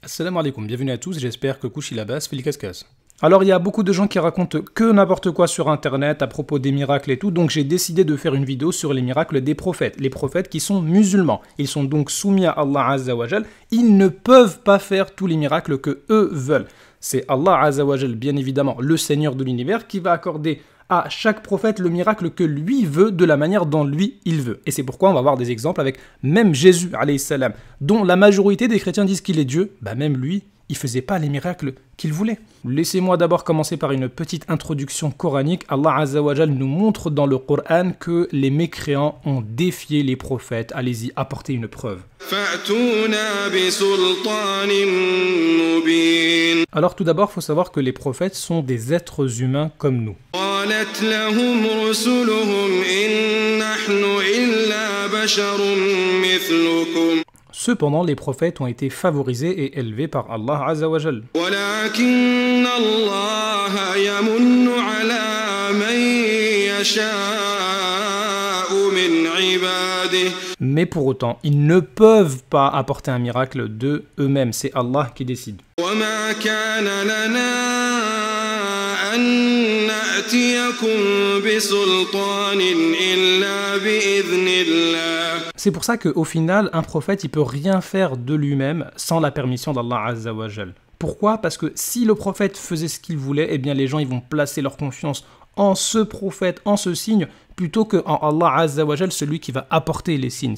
Assalamu alaikum, bienvenue à tous, j'espère que Kouchi Labas fait casse. Alors il y a beaucoup de gens qui racontent que n'importe quoi sur internet à propos des miracles et tout, donc j'ai décidé de faire une vidéo sur les miracles des prophètes, les prophètes qui sont musulmans. Ils sont donc soumis à Allah Azza wa Jal, ils ne peuvent pas faire tous les miracles que eux veulent. C'est Allah Azza wa Jal, bien évidemment, le Seigneur de l'univers, qui va accorder à chaque prophète le miracle que lui veut, de la manière dont lui il veut. Et c'est pourquoi on va voir des exemples avec même Jésus, alayhi salam, dont la majorité des chrétiens disent qu'il est Dieu, bah même lui, il faisait pas les miracles qu'il voulait. Laissez-moi d'abord commencer par une petite introduction coranique. Allah Azza wa Jal nous montre dans le Coran que les mécréants ont défié les prophètes. Allez-y, apportez une preuve. Alors tout d'abord, il faut savoir que les prophètes sont des êtres humains comme nous. Cependant, les prophètes ont été favorisés et élevés par Allah Azza wa Jal. Mais pour autant, ils ne peuvent pas apporter un miracle de eux-mêmes. C'est Allah qui décide. C'est pour ça qu'au final, un prophète, il peut rien faire de lui-même sans la permission d'Allah Azza wa Jal. Pourquoi? Parce que si le prophète faisait ce qu'il voulait, eh bien les gens ils vont placer leur confiance en ce prophète, en ce signe, plutôt qu'en Allah Azza wa Jal, celui qui va apporter les signes.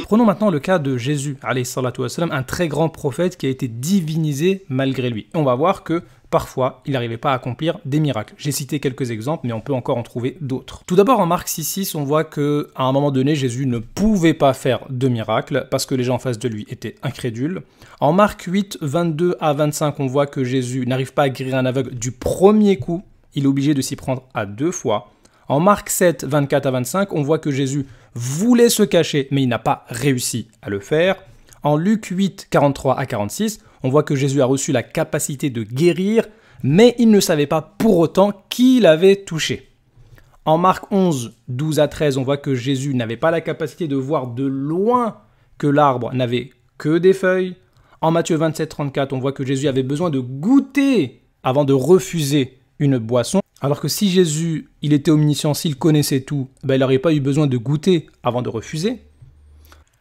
Prenons maintenant le cas de Jésus, alayhi salatu wassalam, un très grand prophète qui a été divinisé malgré lui. Et on va voir que parfois, il n'arrivait pas à accomplir des miracles. J'ai cité quelques exemples, mais on peut encore en trouver d'autres. Tout d'abord, en Marc 6,6, on voit qu'à un moment donné, Jésus ne pouvait pas faire de miracles parce que les gens en face de lui étaient incrédules. En Marc 8, 22 à 25, on voit que Jésus n'arrive pas à guérir un aveugle du premier coup. Il est obligé de s'y prendre à 2 fois. En Marc 7, 24 à 25, on voit que Jésus voulait se cacher, mais il n'a pas réussi à le faire. En Luc 8, 43 à 46, on voit que Jésus a reçu la capacité de guérir, mais il ne savait pas pour autant qui l'avait touché. En Marc 11, 12 à 13, on voit que Jésus n'avait pas la capacité de voir de loin que l'arbre n'avait que des feuilles. En Matthieu 27, 34, on voit que Jésus avait besoin de goûter avant de refuser une boisson. Alors que si Jésus, il était omniscient, s'il connaissait tout, ben il n'aurait pas eu besoin de goûter avant de refuser.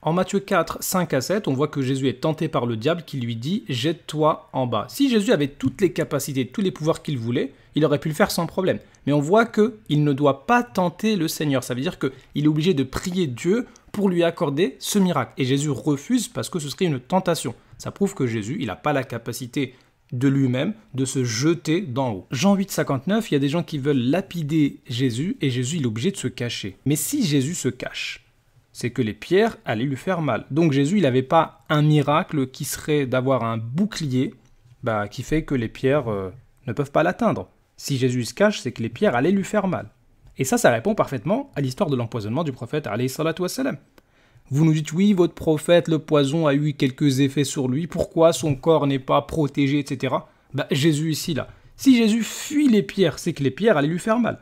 En Matthieu 4, 5 à 7, on voit que Jésus est tenté par le diable qui lui dit « Jette-toi en bas ». Si Jésus avait toutes les capacités, tous les pouvoirs qu'il voulait, il aurait pu le faire sans problème. Mais on voit qu'il ne doit pas tenter le Seigneur. Ça veut dire qu'il est obligé de prier Dieu pour lui accorder ce miracle. Et Jésus refuse parce que ce serait une tentation. Ça prouve que Jésus, il n'a pas la capacité de lui-même de se jeter d'en haut. Jean 8, 59, il y a des gens qui veulent lapider Jésus et Jésus, il est obligé de se cacher. Mais si Jésus se cache, c'est que les pierres allaient lui faire mal. Donc Jésus, il n'avait pas un miracle qui serait d'avoir un bouclier qui fait que les pierres ne peuvent pas l'atteindre. Si Jésus se cache, c'est que les pierres allaient lui faire mal. Et ça répond parfaitement à l'histoire de l'empoisonnement du prophète, alayhi salatu wassalam. Vous nous dites, oui, votre prophète, le poison a eu quelques effets sur lui, pourquoi son corps n'est pas protégé, etc. Jésus ici, là. Si Jésus fuit les pierres, c'est que les pierres allaient lui faire mal.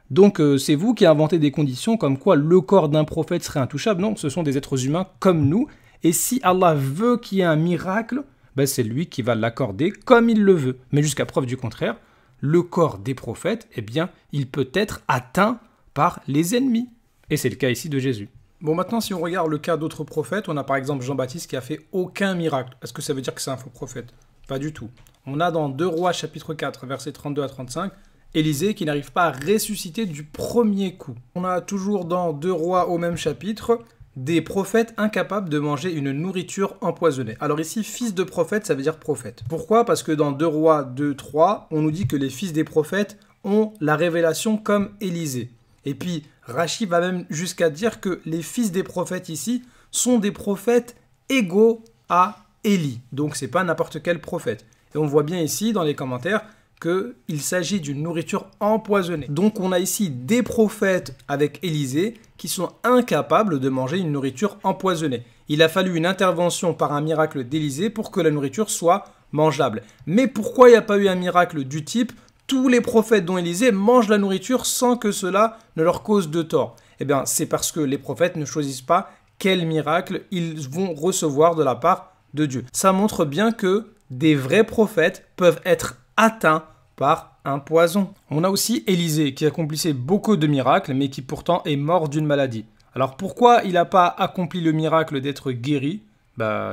Donc c'est vous qui inventez des conditions comme quoi le corps d'un prophète serait intouchable. Non, ce sont des êtres humains comme nous. Et si Allah veut qu'il y ait un miracle, c'est lui qui va l'accorder comme il le veut. Mais jusqu'à preuve du contraire, le corps des prophètes, eh bien, il peut être atteint par les ennemis. Et c'est le cas ici de Jésus. Bon, maintenant, si on regarde le cas d'autres prophètes, on a par exemple Jean-Baptiste qui a fait aucun miracle. Est-ce que ça veut dire que c'est un faux prophète? Pas du tout. On a dans 2 Rois chapitre 4, versets 32 à 35, Élisée qui n'arrive pas à ressusciter du premier coup. On a toujours dans 2 Rois au même chapitre, des prophètes incapables de manger une nourriture empoisonnée. Alors ici, fils de prophète, ça veut dire prophète. Pourquoi? Parce que dans 2 Rois 2, 3, on nous dit que les fils des prophètes ont la révélation comme Élisée. Et puis, Rachid va même jusqu'à dire que les fils des prophètes ici sont des prophètes égaux à Élie. Donc, c'est pas n'importe quel prophète. Et on voit bien ici, dans les commentaires, qu'il s'agit d'une nourriture empoisonnée. Donc, on a ici des prophètes avec Élisée qui sont incapables de manger une nourriture empoisonnée. Il a fallu une intervention par un miracle d'Élisée pour que la nourriture soit mangeable. Mais pourquoi il n'y a pas eu un miracle du type tous les prophètes dont Élisée mangent la nourriture sans que cela ne leur cause de tort? Eh bien, c'est parce que les prophètes ne choisissent pas quel miracle ils vont recevoir de la part de Dieu. Ça montre bien que des vrais prophètes peuvent être atteints par un poison. On a aussi Élisée qui accomplissait beaucoup de miracles, mais qui pourtant est mort d'une maladie. Alors pourquoi il n'a pas accompli le miracle d'être guéri ?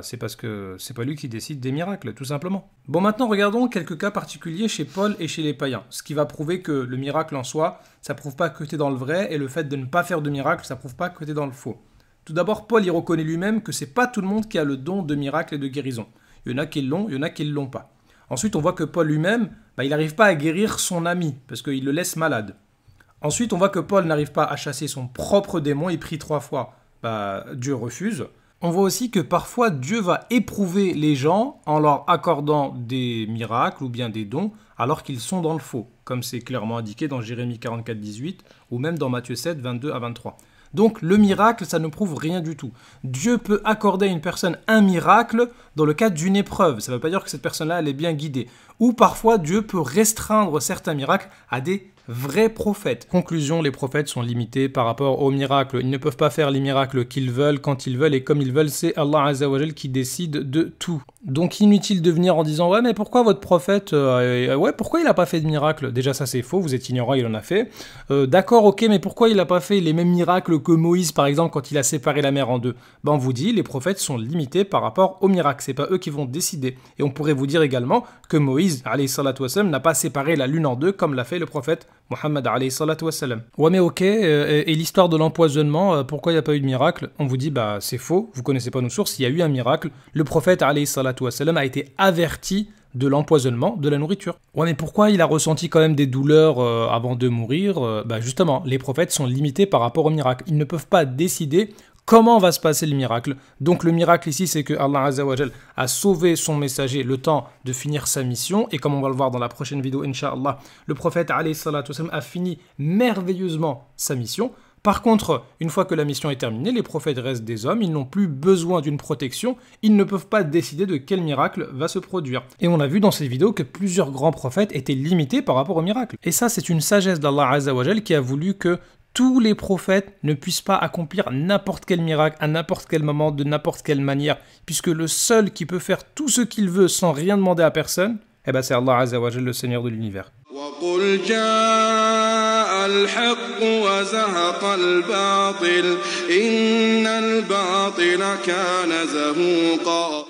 C'est parce que c'est pas lui qui décide des miracles, tout simplement. Bon, maintenant regardons quelques cas particuliers chez Paul et chez les païens. Ce qui va prouver que le miracle en soi, ça prouve pas que tu es dans le vrai, et le fait de ne pas faire de miracle, ça prouve pas que tu es dans le faux. Tout d'abord, Paul, il reconnaît lui-même que c'est pas tout le monde qui a le don de miracle et de guérison. Il y en a qui l'ont, il y en a qui ne l'ont pas. Ensuite, on voit que Paul lui-même, il n'arrive pas à guérir son ami, parce qu'il le laisse malade. Ensuite, on voit que Paul n'arrive pas à chasser son propre démon, il prie 3 fois. Dieu refuse. On voit aussi que parfois Dieu va éprouver les gens en leur accordant des miracles ou bien des dons alors qu'ils sont dans le faux, comme c'est clairement indiqué dans Jérémie 44, 18 ou même dans Matthieu 7, 22 à 23. Donc le miracle, ça ne prouve rien du tout. Dieu peut accorder à une personne un miracle dans le cadre d'une épreuve. Ça ne veut pas dire que cette personne-là, elle est bien guidée. Ou parfois, Dieu peut restreindre certains miracles à des vrais prophètes. Conclusion, les prophètes sont limités par rapport aux miracles. Ils ne peuvent pas faire les miracles qu'ils veulent, quand ils veulent et comme ils veulent. C'est Allah Azza wa Jal qui décide de tout. Donc inutile de venir en disant « Ouais, mais pourquoi votre prophète pourquoi il n'a pas fait de miracle ?» Déjà, ça c'est faux, vous êtes ignorant, il en a fait. D'accord, ok, mais pourquoi il n'a pas fait les mêmes miracles que Moïse, par exemple, quand il a séparé la mer en deux ? On vous dit, les prophètes sont limités par rapport aux miracles. C'est pas eux qui vont décider. Et on pourrait vous dire également que Moïse, alayhi salatu wassalam, n'a pas séparé la lune en deux comme l'a fait le prophète Mohammed, alayhi salatu wassalam. Ouais, mais ok, et l'histoire de l'empoisonnement, pourquoi il n'y a pas eu de miracle ? On vous dit, c'est faux, vous connaissez pas nos sources, il y a eu un miracle. Le prophète, alayhi salatu wassalam, a été averti de l'empoisonnement de la nourriture. Ouais, mais pourquoi il a ressenti quand même des douleurs avant de mourir ? Justement, les prophètes sont limités par rapport au miracle. Ils ne peuvent pas décider comment va se passer le miracle. Donc le miracle ici, c'est que Allah Azza wa Jal a sauvé son messager le temps de finir sa mission. Et comme on va le voir dans la prochaine vidéo, Inch'Allah, le prophète alayhi salatu wassalam a fini merveilleusement sa mission. Par contre, une fois que la mission est terminée, les prophètes restent des hommes, ils n'ont plus besoin d'une protection, ils ne peuvent pas décider de quel miracle va se produire. Et on a vu dans cette vidéo que plusieurs grands prophètes étaient limités par rapport au miracle. Et ça, c'est une sagesse d'Allah Azza wa Jal qui a voulu que tous les prophètes ne puissent pas accomplir n'importe quel miracle, à n'importe quel moment, de n'importe quelle manière, puisque le seul qui peut faire tout ce qu'il veut sans rien demander à personne, c'est Allah Azza wa Jal, le Seigneur de l'univers. وقل جاء الحق وزهق الباطل إن الباطل كان زهوقا